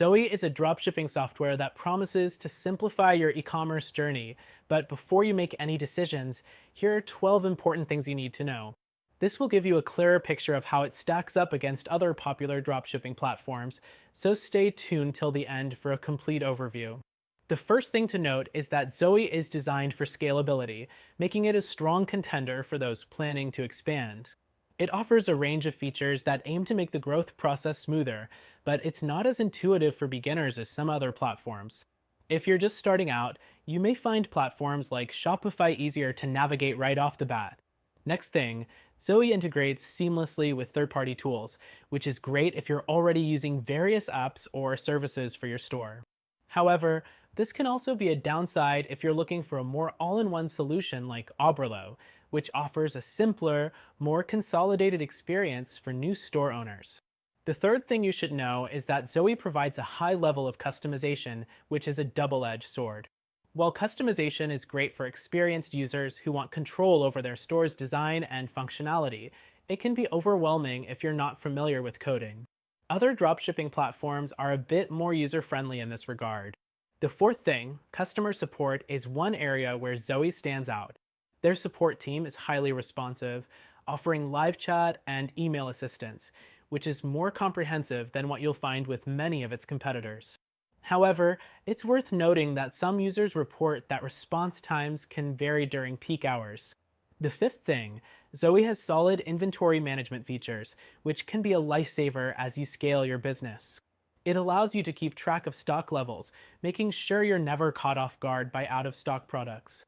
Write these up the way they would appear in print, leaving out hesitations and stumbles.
Zoey is a dropshipping software that promises to simplify your e-commerce journey. But before you make any decisions, here are 12 important things you need to know. This will give you a clearer picture of how it stacks up against other popular dropshipping platforms, so stay tuned till the end for a complete overview. The first thing to note is that Zoey is designed for scalability, making it a strong contender for those planning to expand. It offers a range of features that aim to make the growth process smoother, but it's not as intuitive for beginners as some other platforms. If you're just starting out, you may find platforms like Shopify easier to navigate right off the bat. Next thing, Zoey integrates seamlessly with third-party tools, which is great if you're already using various apps or services for your store. However, this can also be a downside if you're looking for a more all-in-one solution like Oberlo, which offers a simpler, more consolidated experience for new store owners. The third thing you should know is that Zoey provides a high level of customization, which is a double-edged sword. While customization is great for experienced users who want control over their store's design and functionality, it can be overwhelming if you're not familiar with coding. Other dropshipping platforms are a bit more user-friendly in this regard. The fourth thing, customer support, is one area where Zoey stands out. Their support team is highly responsive, offering live chat and email assistance, which is more comprehensive than what you'll find with many of its competitors. However, it's worth noting that some users report that response times can vary during peak hours. The fifth thing, Zoey has solid inventory management features, which can be a lifesaver as you scale your business. It allows you to keep track of stock levels, making sure you're never caught off guard by out-of-stock products.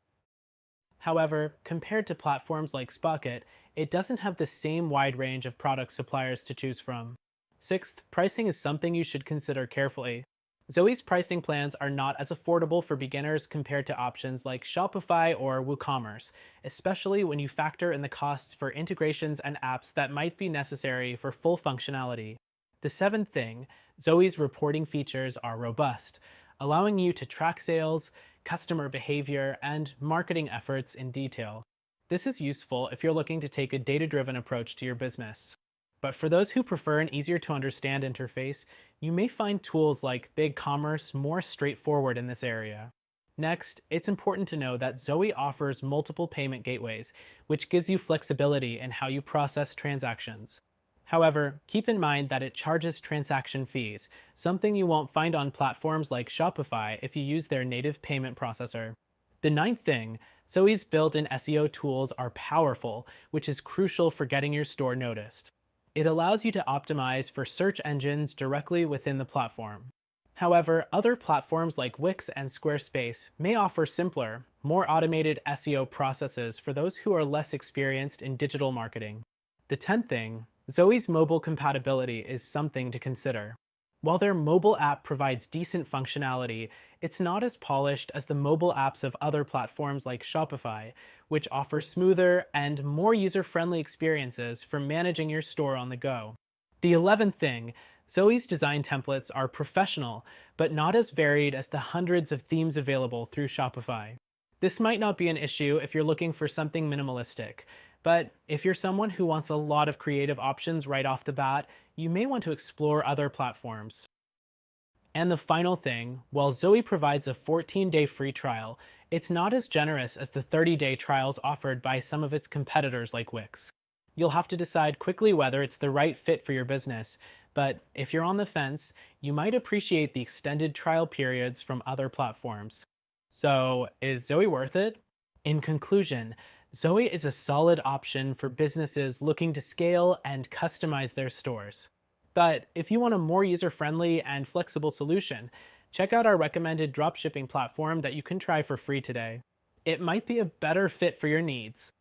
However, compared to platforms like Spocket, it doesn't have the same wide range of product suppliers to choose from. Sixth, pricing is something you should consider carefully. Zoey's pricing plans are not as affordable for beginners compared to options like Shopify or WooCommerce, especially when you factor in the costs for integrations and apps that might be necessary for full functionality. The seventh thing, Zoey's reporting features are robust, allowing you to track sales, customer behavior, and marketing efforts in detail. This is useful if you're looking to take a data-driven approach to your business. But for those who prefer an easier-to-understand interface, you may find tools like BigCommerce more straightforward in this area. Next, it's important to know that Zoey offers multiple payment gateways, which gives you flexibility in how you process transactions. However, keep in mind that it charges transaction fees, something you won't find on platforms like Shopify if you use their native payment processor. The ninth thing, Zoey's built-in SEO tools are powerful, which is crucial for getting your store noticed. It allows you to optimize for search engines directly within the platform. However, other platforms like Wix and Squarespace may offer simpler, more automated SEO processes for those who are less experienced in digital marketing. The 10th thing, Zoey's mobile compatibility is something to consider. While their mobile app provides decent functionality, it's not as polished as the mobile apps of other platforms like Shopify, which offer smoother and more user-friendly experiences for managing your store on the go. The 11th thing, Zoey's design templates are professional, but not as varied as the hundreds of themes available through Shopify. This might not be an issue if you're looking for something minimalistic, but if you're someone who wants a lot of creative options right off the bat, you may want to explore other platforms. And the final thing, while Zoey provides a 14-day free trial, it's not as generous as the 30-day trials offered by some of its competitors like Wix. You'll have to decide quickly whether it's the right fit for your business, but if you're on the fence, you might appreciate the extended trial periods from other platforms. So, is Zoey worth it? In conclusion, Zoey is a solid option for businesses looking to scale and customize their stores. But if you want a more user-friendly and flexible solution, check out our recommended dropshipping platform that you can try for free today. It might be a better fit for your needs.